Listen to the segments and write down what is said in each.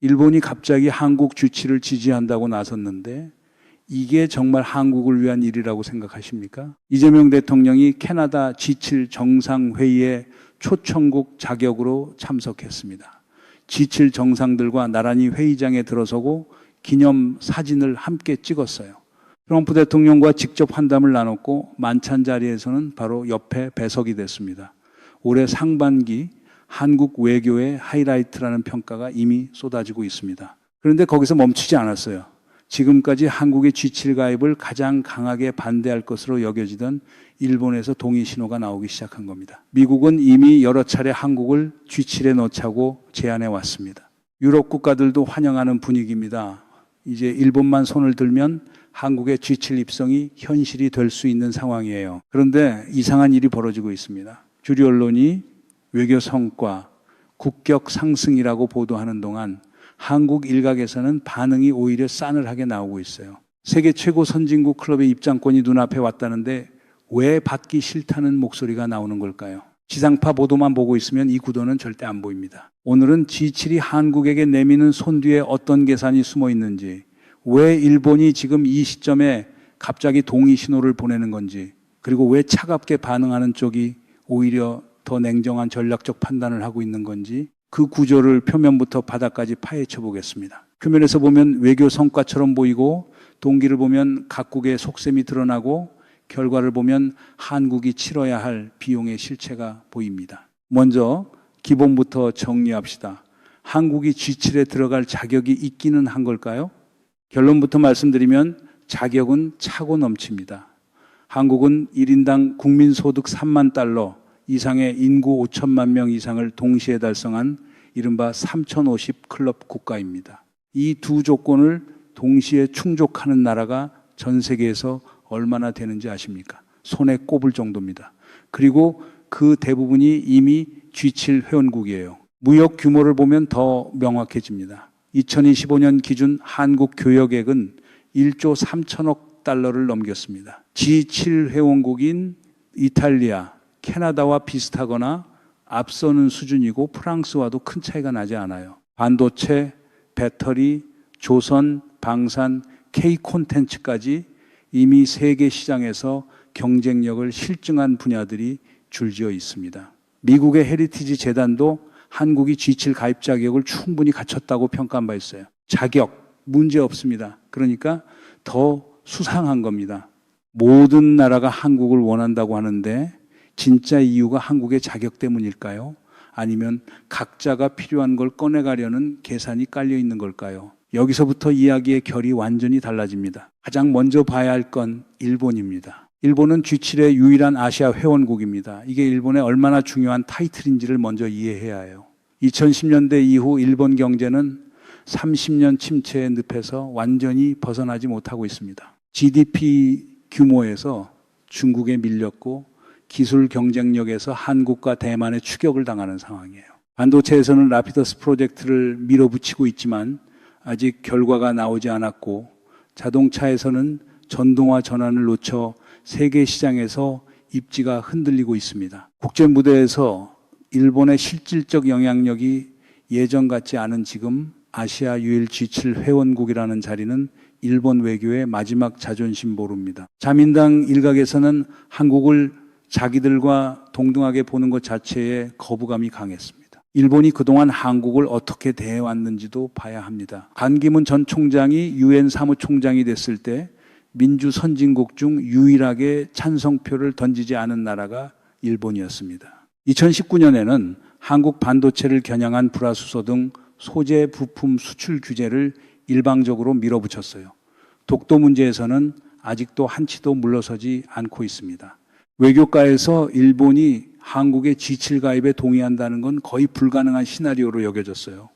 일본이 갑자기 한국 G7을 지지한다고 나섰는데 이게 정말 한국을 위한 일이라고 생각하십니까? 이재명 대통령이 캐나다 G7 정상회의에 초청국 자격으로 참석했습니다. G7 정상들과 나란히 회의장에 들어서고 기념 사진을 함께 찍었어요. 트럼프 대통령과 직접 환담을 나눴고 만찬 자리에서는 바로 옆에 배석이 됐습니다. 올해 상반기 한국 외교의 하이라이트라는 평가가 이미 쏟아지고 있습니다. 그런데 거기서 멈추지 않았어요. 지금까지 한국의 G7 가입을 가장 강하게 반대할 것으로 여겨지던 일본에서 동의 신호가 나오기 시작한 겁니다. 미국은 이미 여러 차례 한국을 G7에 넣자고 제안해 왔습니다. 유럽 국가들도 환영하는 분위기입니다. 이제 일본만 손을 들면 한국의 G7 입성이 현실이 될 수 있는 상황이에요. 그런데 이상한 일이 벌어지고 있습니다. 주류 언론이 외교 성과, 국격 상승이라고 보도하는 동안 한국 일각에서는 반응이 오히려 싸늘하게 나오고 있어요. 세계 최고 선진국 클럽의 입장권이 눈앞에 왔다는데 왜 받기 싫다는 목소리가 나오는 걸까요? 지상파 보도만 보고 있으면 이 구도는 절대 안 보입니다. 오늘은 G7이 한국에게 내미는 손 뒤에 어떤 계산이 숨어 있는지, 왜 일본이 지금 이 시점에 갑자기 동의 신호를 보내는 건지, 그리고 왜 차갑게 반응하는 쪽이 오히려 더 냉정한 전략적 판단을 하고 있는 건지 그 구조를 표면부터 바닥까지 파헤쳐 보겠습니다. 표면에서 보면 외교 성과처럼 보이고 동기를 보면 각국의 속셈이 드러나고 결과를 보면 한국이 치러야 할 비용의 실체가 보입니다. 먼저 기본부터 정리합시다. 한국이 G7에 들어갈 자격이 있기는 한 걸까요? 결론부터 말씀드리면 자격은 차고 넘칩니다. 한국은 1인당 국민소득 3만 달러 이상의 인구 5천만 명 이상을 동시에 달성한 이른바 3050 클럽 국가입니다. 이 두 조건을 동시에 충족하는 나라가 전 세계에서 얼마나 되는지 아십니까? 손에 꼽을 정도입니다. 그리고 그 대부분이 이미 G7 회원국이에요. 무역 규모를 보면 더 명확해집니다. 2025년 기준 한국 교역액은 1조 3천억 달러를 넘겼습니다. G7 회원국인 이탈리아, 캐나다와 비슷하거나 앞서는 수준이고 프랑스와도 큰 차이가 나지 않아요. 반도체, 배터리, 조선, 방산, K 콘텐츠까지 이미 세계 시장에서 경쟁력을 실증한 분야들이 줄지어 있습니다. 미국의 헤리티지 재단도 한국이 G7 가입 자격을 충분히 갖췄다고 평가한 바 있어요. 자격, 문제 없습니다. 그러니까 더 수상한 겁니다. 모든 나라가 한국을 원한다고 하는데 진짜 이유가 한국의 자격 때문일까요? 아니면 각자가 필요한 걸 꺼내가려는 계산이 깔려 있는 걸까요? 여기서부터 이야기의 결이 완전히 달라집니다. 가장 먼저 봐야 할 건 일본입니다. 일본은 G7의 유일한 아시아 회원국입니다. 이게 일본의 얼마나 중요한 타이틀인지를 먼저 이해해야 해요. 2010년대 이후 일본 경제는 30년 침체의 늪에서 완전히 벗어나지 못하고 있습니다. GDP 규모에서 중국에 밀렸고 기술 경쟁력에서 한국과 대만의 추격을 당하는 상황이에요. 반도체에서는 라피더스 프로젝트를 밀어붙이고 있지만 아직 결과가 나오지 않았고 자동차에서는 전동화 전환을 놓쳐 세계 시장에서 입지가 흔들리고 있습니다. 국제 무대에서 일본의 실질적 영향력이 예전 같지 않은 지금 아시아 유일 G7 회원국이라는 자리는 일본 외교의 마지막 자존심 보루입니다. 자민당 일각에서는 한국을 자기들과 동등하게 보는 것 자체에 거부감이 강했습니다. 일본이 그동안 한국을 어떻게 대해왔는지도 봐야 합니다. 반기문 전 총장이 유엔 사무총장이 됐을 때 민주 선진국 중 유일하게 찬성표를 던지지 않은 나라가 일본이었습니다. 2019년에는 한국 반도체를 겨냥한 불화수소 등 소재 부품 수출 규제를 일방적으로 밀어붙였어요. 독도 문제에서는 아직도 한치도 물러서지 않고 있습니다. 외교가에서 일본이 한국의 G7 가입에 동의한다는 건 거의 불가능한 시나리오로 여겨졌어요.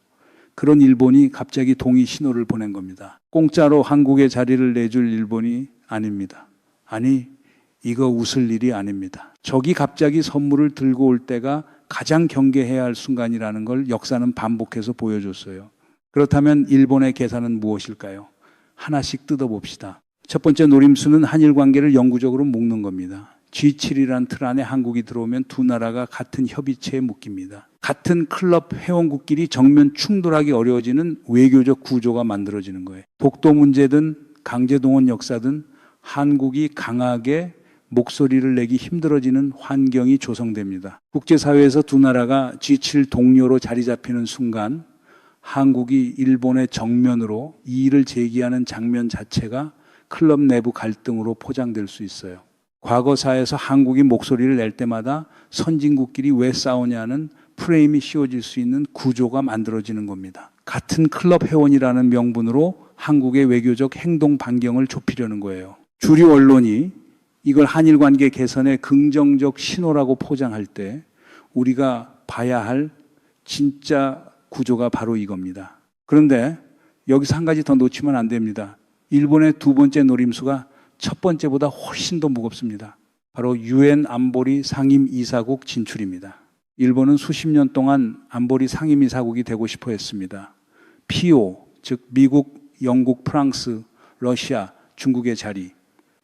그런 일본이 갑자기 동의 신호를 보낸 겁니다. 공짜로 한국의 자리를 내줄 일본이 아닙니다. 아니, 이거 웃을 일이 아닙니다. 적이 갑자기 선물을 들고 올 때가 가장 경계해야 할 순간이라는 걸 역사는 반복해서 보여줬어요. 그렇다면 일본의 계산은 무엇일까요? 하나씩 뜯어봅시다. 첫 번째 노림수는 한일 관계를 영구적으로 묶는 겁니다. G7이란 틀 안에 한국이 들어오면 두 나라가 같은 협의체에 묶입니다. 같은 클럽 회원국끼리 정면 충돌하기 어려워지는 외교적 구조가 만들어지는 거예요. 독도 문제든 강제동원 역사든 한국이 강하게 목소리를 내기 힘들어지는 환경이 조성됩니다. 국제사회에서 두 나라가 G7 동료로 자리 잡히는 순간 한국이 일본의 정면으로 이의를 제기하는 장면 자체가 클럽 내부 갈등으로 포장될 수 있어요. 과거사에서 한국이 목소리를 낼 때마다 선진국끼리 왜 싸우냐는 프레임이 씌워질 수 있는 구조가 만들어지는 겁니다. 같은 클럽 회원이라는 명분으로 한국의 외교적 행동 반경을 좁히려는 거예요. 주류 언론이 이걸 한일 관계 개선의 긍정적 신호라고 포장할 때 우리가 봐야 할 진짜 구조가 바로 이겁니다. 그런데 여기서 한 가지 더 놓치면 안 됩니다. 일본의 두 번째 노림수가 첫 번째보다 훨씬 더 무겁습니다. 바로 유엔 안보리 상임이사국 진출입니다. 일본은 수십 년 동안 안보리 상임이사국이 되고 싶어 했습니다. PO, 즉 미국, 영국, 프랑스, 러시아, 중국의 자리.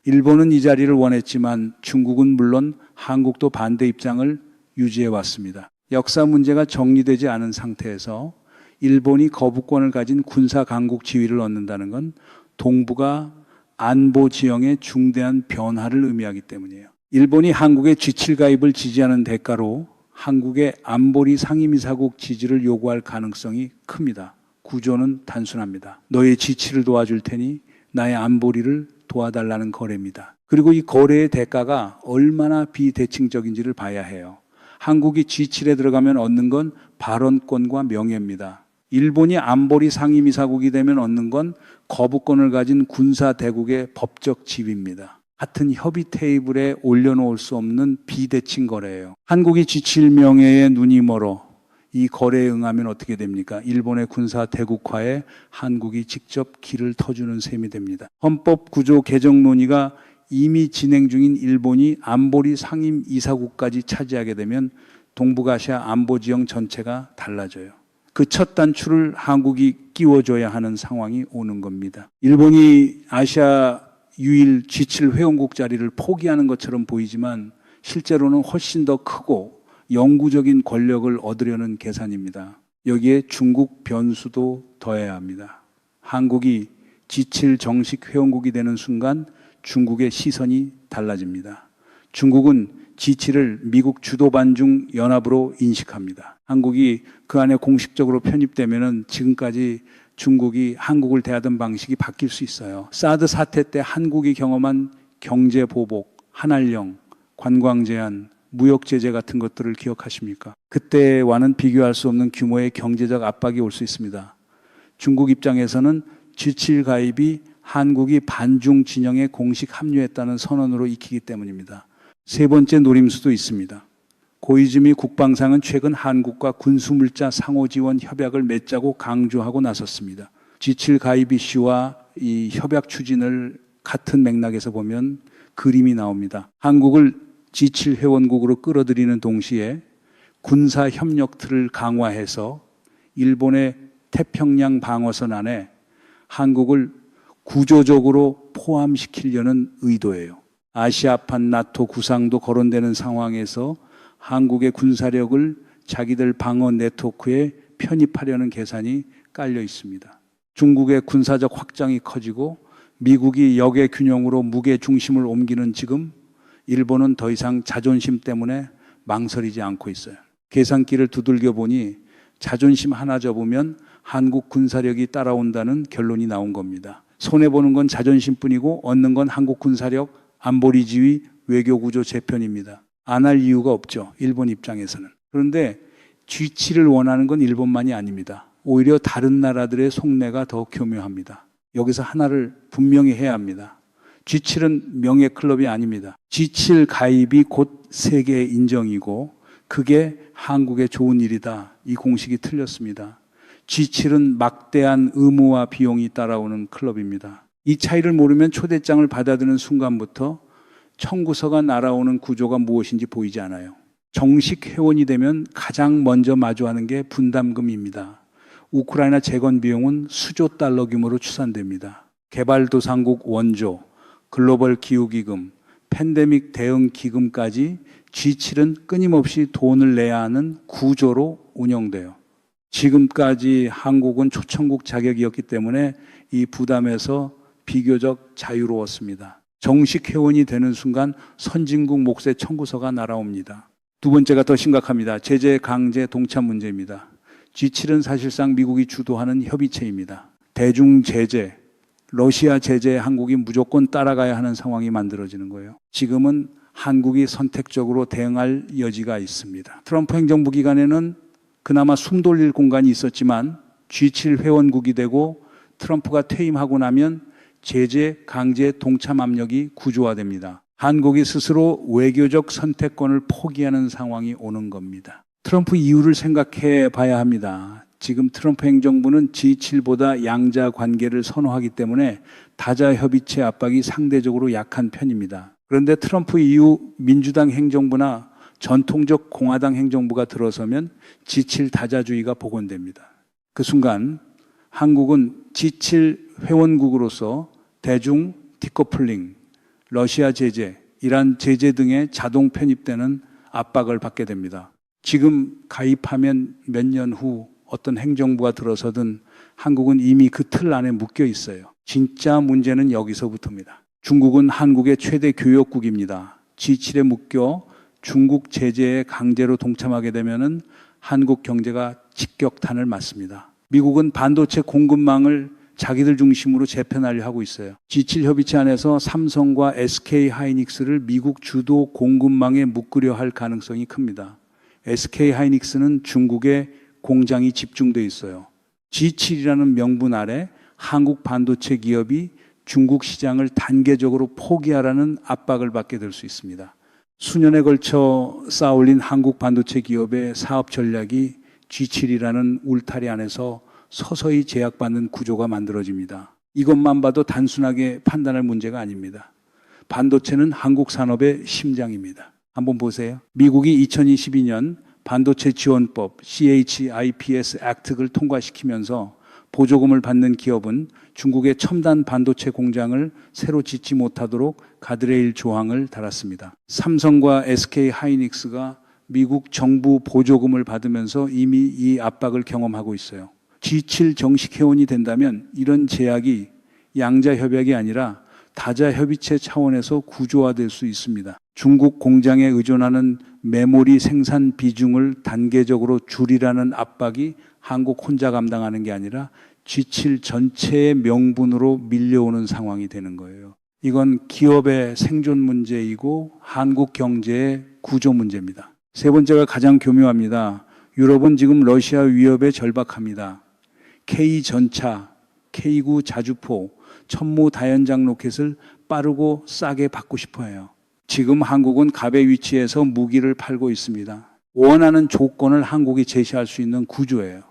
일본은 이 자리를 원했지만 중국은 물론 한국도 반대 입장을 유지해 왔습니다. 역사 문제가 정리되지 않은 상태에서 일본이 거부권을 가진 군사 강국 지위를 얻는다는 건 동북아 안보 지형의 중대한 변화를 의미하기 때문이에요. 일본이 한국의 G7 가입을 지지하는 대가로 한국의 안보리 상임이사국 지지를 요구할 가능성이 큽니다. 구조는 단순합니다. 너의 G7을 도와줄 테니 나의 안보리를 도와달라는 거래입니다. 그리고 이 거래의 대가가 얼마나 비대칭적인지를 봐야 해요. 한국이 G7에 들어가면 얻는 건 발언권과 명예입니다. 일본이 안보리 상임이사국이 되면 얻는 건 거부권을 가진 군사 대국의 법적 지위입니다. 같은 협의 테이블에 올려놓을 수 없는 비대칭 거래예요. 한국이 G7 명예에 눈이 멀어 이 거래에 응하면 어떻게 됩니까? 일본의 군사 대국화에 한국이 직접 길을 터주는 셈이 됩니다. 헌법 구조 개정 논의가 이미 진행 중인 일본이 안보리 상임 이사국까지 차지하게 되면 동북아시아 안보 지형 전체가 달라져요. 그 첫 단추를 한국이 끼워줘야 하는 상황이 오는 겁니다. 일본이 아시아 유일 G7 회원국 자리를 포기하는 것처럼 보이지만 실제로는 훨씬 더 크고 영구적인 권력을 얻으려는 계산입니다. 여기에 중국 변수도 더해야 합니다. 한국이 G7 정식 회원국이 되는 순간 중국의 시선이 달라집니다. 중국은 G7을 미국 주도 반중 연합으로 인식합니다. 한국이 그 안에 공식적으로 편입되면은 지금까지 중국이 한국을 대하던 방식이 바뀔 수 있어요. 사드 사태 때 한국이 경험한 경제 보복, 한한령, 관광 제한, 무역 제재 같은 것들을 기억하십니까? 그때와는 비교할 수 없는 규모의 경제적 압박이 올 수 있습니다. 중국 입장에서는 G7 가입이 한국이 반중 진영에 공식 합류했다는 선언으로 익히기 때문입니다. 세 번째 노림수도 있습니다. 고이즈미 국방상은 최근 한국과 군수물자 상호지원 협약을 맺자고 강조하고 나섰습니다. G7 가입 이슈와 이 협약 추진을 같은 맥락에서 보면 그림이 나옵니다. 한국을 G7 회원국으로 끌어들이는 동시에 군사 협력 틀을 강화해서 일본의 태평양 방어선 안에 한국을 구조적으로 포함시키려는 의도예요. 아시아판 나토 구상도 거론되는 상황에서 한국의 군사력을 자기들 방어 네트워크에 편입하려는 계산이 깔려 있습니다. 중국의 군사적 확장이 커지고 미국이 역의 균형으로 무게 중심을 옮기는 지금 일본은 더 이상 자존심 때문에 망설이지 않고 있어요. 계산기를 두들겨 보니 자존심 하나 접으면 한국 군사력이 따라온다는 결론이 나온 겁니다. 손해보는 건 자존심뿐이고 얻는 건 한국 군사력, 안보리 지위, 외교구조 재편입니다. 안 할 이유가 없죠. 일본 입장에서는. 그런데 G7을 원하는 건 일본만이 아닙니다. 오히려 다른 나라들의 속내가 더 교묘합니다. 여기서 하나를 분명히 해야 합니다. G7은 명예 클럽이 아닙니다. G7 가입이 곧 세계 인정이고 그게 한국의 좋은 일이다. 이 공식이 틀렸습니다. G7은 막대한 의무와 비용이 따라오는 클럽입니다. 이 차이를 모르면 초대장을 받아드는 순간부터 청구서가 날아오는 구조가 무엇인지 보이지 않아요. 정식 회원이 되면 가장 먼저 마주하는 게 분담금입니다. 우크라이나 재건 비용은 수조 달러 규모로 추산됩니다. 개발도상국 원조, 글로벌 기후기금, 팬데믹 대응 기금까지 G7은 끊임없이 돈을 내야 하는 구조로 운영돼요. 지금까지 한국은 초청국 자격이었기 때문에 이 부담에서 비교적 자유로웠습니다. 정식 회원이 되는 순간 선진국 몫의 청구서가 날아옵니다. 두 번째가 더 심각합니다. 제재 강제 동참 문제입니다. G7은 사실상 미국이 주도하는 협의체입니다. 대중 제재, 러시아 제재에 한국이 무조건 따라가야 하는 상황이 만들어지는 거예요. 지금은 한국이 선택적으로 대응할 여지가 있습니다. 트럼프 행정부 기간에는 그나마 숨 돌릴 공간이 있었지만 G7 회원국이 되고 트럼프가 퇴임하고 나면 제재 강제 동참 압력이 구조화됩니다. 한국이 스스로 외교적 선택권을 포기하는 상황이 오는 겁니다. 트럼프 이유를 생각해 봐야 합니다. 지금 트럼프 행정부는 G7보다 양자 관계를 선호하기 때문에 다자 협의체 압박이 상대적으로 약한 편입니다. 그런데 트럼프 이후 민주당 행정부나 전통적 공화당 행정부가 들어서면 G7 다자주의가 복원됩니다. 그 순간 한국은 G7 회원국으로서 대중 디커플링, 러시아 제재, 이란 제재 등에 자동 편입되는 압박을 받게 됩니다. 지금 가입하면 몇 년 후 어떤 행정부가 들어서든 한국은 이미 그 틀 안에 묶여 있어요. 진짜 문제는 여기서부터입니다. 중국은 한국의 최대 교역국입니다. G7에 묶여 중국 제재에 강제로 동참하게 되면은 한국 경제가 직격탄을 맞습니다. 미국은 반도체 공급망을 자기들 중심으로 재편하려 하고 있어요. G7 협의체 안에서 삼성과 SK 하이닉스를 미국 주도 공급망에 묶으려 할 가능성이 큽니다. SK 하이닉스는 중국에 공장이 집중돼 있어요. G7이라는 명분 아래 한국 반도체 기업이 중국 시장을 단계적으로 포기하라는 압박을 받게 될 수 있습니다. 수년에 걸쳐 쌓아올린 한국 반도체 기업의 사업 전략이 G7이라는 울타리 안에서 서서히 제약받는 구조가 만들어집니다. 이것만 봐도 단순하게 판단할 문제가 아닙니다. 반도체는 한국 산업의 심장입니다. 한번 보세요. 미국이 2022년 반도체 지원법 CHIPS 액트를 통과시키면서 보조금을 받는 기업은 중국의 첨단 반도체 공장을 새로 짓지 못하도록 가드레일 조항을 달았습니다. 삼성과 SK 하이닉스가 미국 정부 보조금을 받으면서 이미 이 압박을 경험하고 있어요. G7 정식 회원이 된다면 이런 제약이 양자 협약이 아니라 다자 협의체 차원에서 구조화될 수 있습니다. 중국 공장에 의존하는 메모리 생산 비중을 단계적으로 줄이라는 압박이 한국 혼자 감당하는 게 아니라 G7 전체의 명분으로 밀려오는 상황이 되는 거예요. 이건 기업의 생존 문제이고 한국 경제의 구조 문제입니다. 세 번째가 가장 교묘합니다. 유럽은 지금 러시아 위협에 절박합니다. K-전차, K9 자주포, 천무 다연장 로켓을 빠르고 싸게 받고 싶어 해요. 지금 한국은 갑의 위치에서 무기를 팔고 있습니다. 원하는 조건을 한국이 제시할 수 있는 구조예요.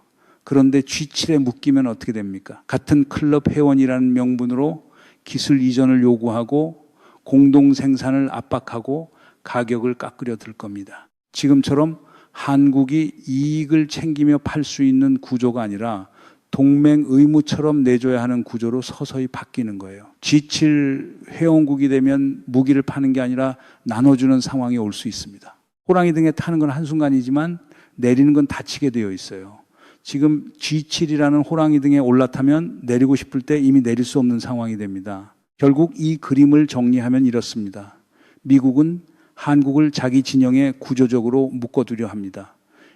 그런데 G7에 묶이면 어떻게 됩니까? 같은 클럽 회원이라는 명분으로 기술 이전을 요구하고 공동 생산을 압박하고 가격을 깎으려 들 겁니다. 지금처럼 한국이 이익을 챙기며 팔 수 있는 구조가 아니라 동맹 의무처럼 내줘야 하는 구조로 서서히 바뀌는 거예요. G7 회원국이 되면 무기를 파는 게 아니라 나눠주는 상황이 올 수 있습니다. 호랑이 등에 타는 건 한순간이지만 내리는 건 다치게 되어 있어요. 지금 G7이라는 호랑이 등에 올라타면 내리고 싶을 때 이미 내릴 수 없는 상황이 됩니다. 결국 이 그림을 정리하면 이렇습니다. 미국은 한국을 자기 진영에 구조적으로 묶어두려 합니다.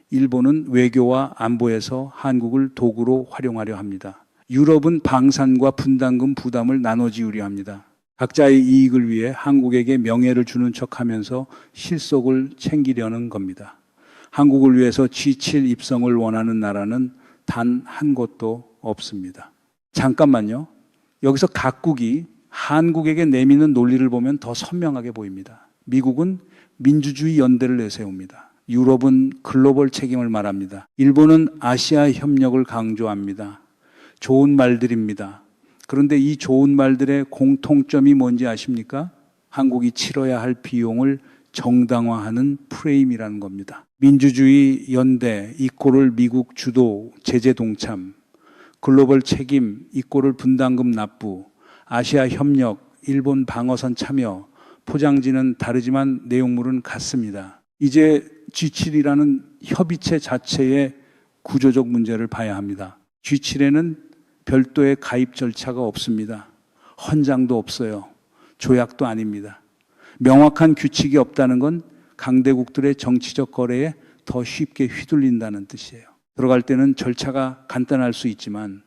일본은 외교와 안보에서 한국을 도구로 활용하려 합니다. 유럽은 방산과 분담금 부담을 나눠지우려 합니다. 각자의 이익을 위해 한국에게 명예를 주는 척하면서 실속을 챙기려는 겁니다. 한국을 위해서 G7 입성을 원하는 나라는 단 한 곳도 없습니다. 잠깐만요. 여기서 각국이 한국에게 내미는 논리를 보면 더 선명하게 보입니다. 미국은 민주주의 연대를 내세웁니다. 유럽은 글로벌 책임을 말합니다. 일본은 아시아 협력을 강조합니다. 좋은 말들입니다. 그런데 이 좋은 말들의 공통점이 뭔지 아십니까? 한국이 치러야 할 비용을 정당화하는 프레임이라는 겁니다. 민주주의 연대 이꼬를 미국 주도 제재 동참, 글로벌 책임 이꼬를 분담금 납부, 아시아 협력, 일본 방어선 참여, 포장지는 다르지만 내용물은 같습니다. 이제 G7이라는 협의체 자체의 구조적 문제를 봐야 합니다. G7에는 별도의 가입 절차가 없습니다. 헌장도 없어요. 조약도 아닙니다. 명확한 규칙이 없다는 건 강대국들의 정치적 거래에 더 쉽게 휘둘린다는 뜻이에요. 들어갈 때는 절차가 간단할 수 있지만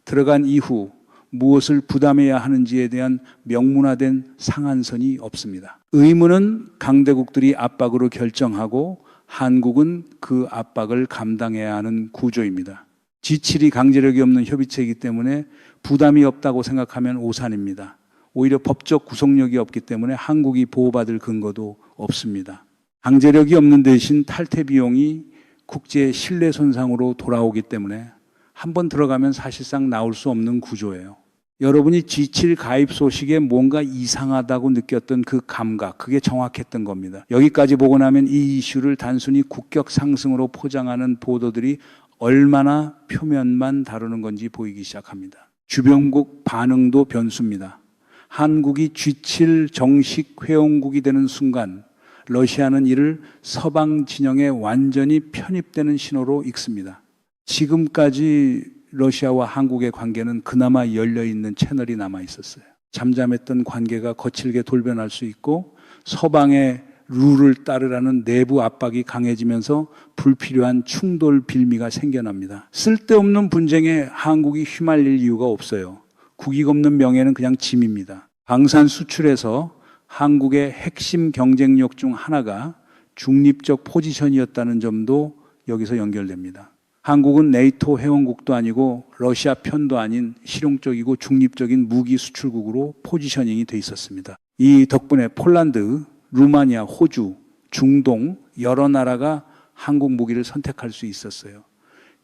들어간 이후 무엇을 부담해야 하는지에 대한 명문화된 상한선이 없습니다. 의무는 강대국들이 압박으로 결정하고 한국은 그 압박을 감당해야 하는 구조입니다. G7이 강제력이 없는 협의체이기 때문에 부담이 없다고 생각하면 오산입니다. 오히려 법적 구속력이 없기 때문에 한국이 보호받을 근거도 없습니다. 강제력이 없는 대신 탈퇴 비용이 국제 신뢰 손상으로 돌아오기 때문에 한번 들어가면 사실상 나올 수 없는 구조예요. 여러분이 G7 가입 소식에 뭔가 이상하다고 느꼈던 그 감각, 그게 정확했던 겁니다. 여기까지 보고 나면 이 이슈를 단순히 국격 상승으로 포장하는 보도들이 얼마나 표면만 다루는 건지 보이기 시작합니다. 주변국 반응도 변수입니다. 한국이 G7 정식 회원국이 되는 순간 러시아는 이를 서방 진영에 완전히 편입되는 신호로 읽습니다. 지금까지 러시아와 한국의 관계는 그나마 열려있는 채널이 남아있었어요. 잠잠했던 관계가 거칠게 돌변할 수 있고 서방의 룰을 따르라는 내부 압박이 강해지면서 불필요한 충돌 빌미가 생겨납니다. 쓸데없는 분쟁에 한국이 휘말릴 이유가 없어요. 국익 없는 명예는 그냥 짐입니다. 방산 수출에서 한국의 핵심 경쟁력 중 하나가 중립적 포지션이었다는 점도 여기서 연결됩니다. 한국은 네이토 회원국도 아니고 러시아 편도 아닌 실용적이고 중립적인 무기 수출국으로 포지셔닝이 돼 있었습니다. 이 덕분에 폴란드, 루마니아, 호주, 중동 여러 나라가 한국 무기를 선택할 수 있었어요.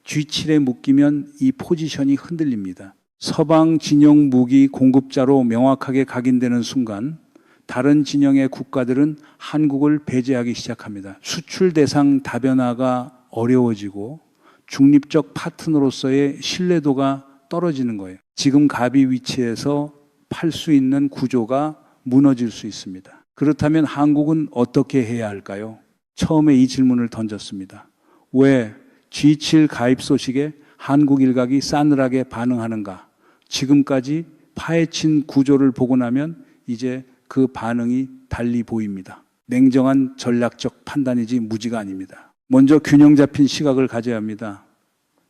G7에 묶이면 이 포지션이 흔들립니다. 서방 진영 무기 공급자로 명확하게 각인되는 순간 다른 진영의 국가들은 한국을 배제하기 시작합니다. 수출 대상 다변화가 어려워지고 중립적 파트너로서의 신뢰도가 떨어지는 거예요. 지금 갑이 위치에서 팔 수 있는 구조가 무너질 수 있습니다. 그렇다면 한국은 어떻게 해야 할까요? 처음에 이 질문을 던졌습니다. 왜 G7 가입 소식에 한국 일각이 싸늘하게 반응하는가? 지금까지 파헤친 구조를 보고 나면 이제 그 반응이 달리 보입니다. 냉정한 전략적 판단이지 무지가 아닙니다. 먼저 균형 잡힌 시각을 가져야 합니다.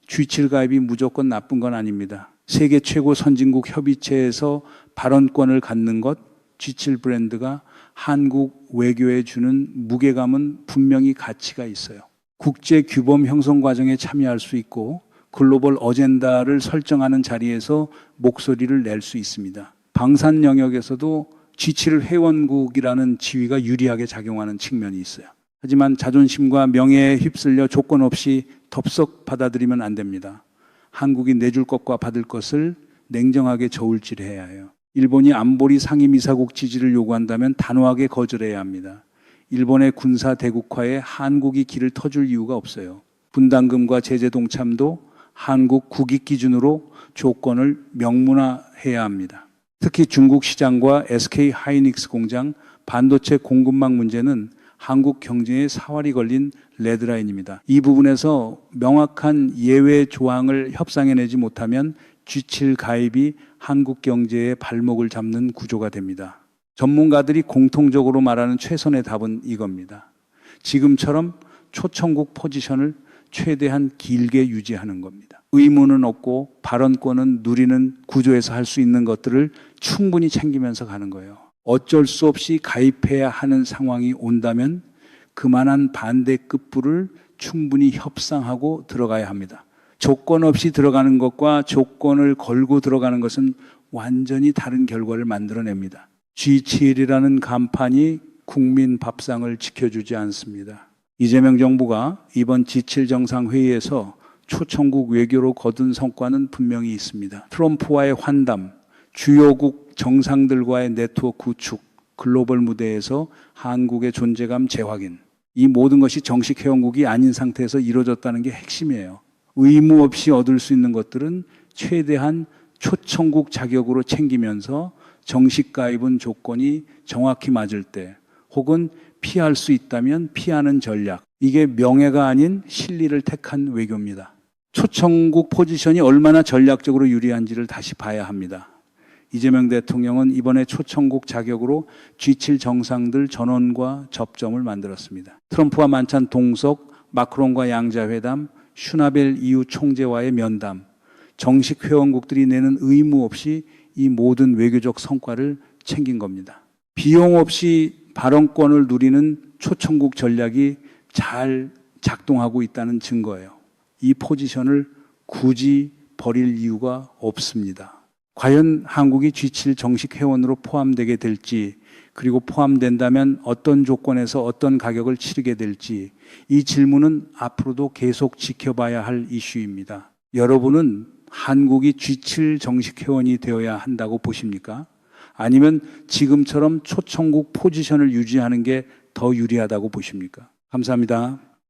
G7 가입이 무조건 나쁜 건 아닙니다. 세계 최고 선진국 협의체에서 발언권을 갖는 것, G7 브랜드가 한국 외교에 주는 무게감은 분명히 가치가 있어요. 국제 규범 형성 과정에 참여할 수 있고 글로벌 어젠다를 설정하는 자리에서 목소리를 낼 수 있습니다. 방산 영역에서도 G7 회원국이라는 지위가 유리하게 작용하는 측면이 있어요. 하지만 자존심과 명예에 휩쓸려 조건 없이 덥석 받아들이면 안 됩니다. 한국이 내줄 것과 받을 것을 냉정하게 저울질해야 해요. 일본이 안보리 상임이사국 지지를 요구한다면 단호하게 거절해야 합니다. 일본의 군사 대국화에 한국이 길을 터줄 이유가 없어요. 분담금과 제재 동참도 한국 국익 기준으로 조건을 명문화해야 합니다. 특히 중국 시장과 SK 하이닉스 공장, 반도체 공급망 문제는 한국 경제에 사활이 걸린 레드라인입니다. 이 부분에서 명확한 예외 조항을 협상해내지 못하면 G7 가입이 한국 경제의 발목을 잡는 구조가 됩니다. 전문가들이 공통적으로 말하는 최선의 답은 이겁니다. 지금처럼 초청국 포지션을 최대한 길게 유지하는 겁니다. 의무는 없고 발언권은 누리는 구조에서 할 수 있는 것들을 충분히 챙기면서 가는 거예요. 어쩔 수 없이 가입해야 하는 상황이 온다면 그만한 반대 급부를 충분히 협상하고 들어가야 합니다. 조건 없이 들어가는 것과 조건을 걸고 들어가는 것은 완전히 다른 결과를 만들어냅니다. G7이라는 간판이 국민 밥상을 지켜주지 않습니다. 이재명 정부가 이번 G7 정상회의에서 초청국 외교로 거둔 성과는 분명히 있습니다. 트럼프와의 환담, 주요국 정상들과의 네트워크 구축, 글로벌 무대에서 한국의 존재감 재확인, 이 모든 것이 정식 회원국이 아닌 상태에서 이루어졌다는 게 핵심이에요. 의무 없이 얻을 수 있는 것들은 최대한 초청국 자격으로 챙기면서 정식 가입은 조건이 정확히 맞을 때 혹은 피할 수 있다면 피하는 전략. 이게 명예가 아닌 실리를 택한 외교입니다. 초청국 포지션이 얼마나 전략적으로 유리한지를 다시 봐야 합니다. 이재명 대통령은 이번에 초청국 자격으로 G7 정상들 전원과 접점을 만들었습니다. 트럼프와 만찬 동석, 마크롱과 양자회담, 슈나벨 EU 총재와의 면담, 정식 회원국들이 내는 의무 없이 이 모든 외교적 성과를 챙긴 겁니다. 비용 없이 발언권을 누리는 초청국 전략이 잘 작동하고 있다는 증거예요. 이 포지션을 굳이 버릴 이유가 없습니다. 과연 한국이 G7 정식 회원으로 포함되게 될지, 그리고 포함된다면 어떤 조건에서 어떤 가격을 치르게 될지, 이 질문은 앞으로도 계속 지켜봐야 할 이슈입니다. 여러분은 한국이 G7 정식 회원이 되어야 한다고 보십니까? 아니면 지금처럼 초청국 포지션을 유지하는 게 더 유리하다고 보십니까? 감사합니다.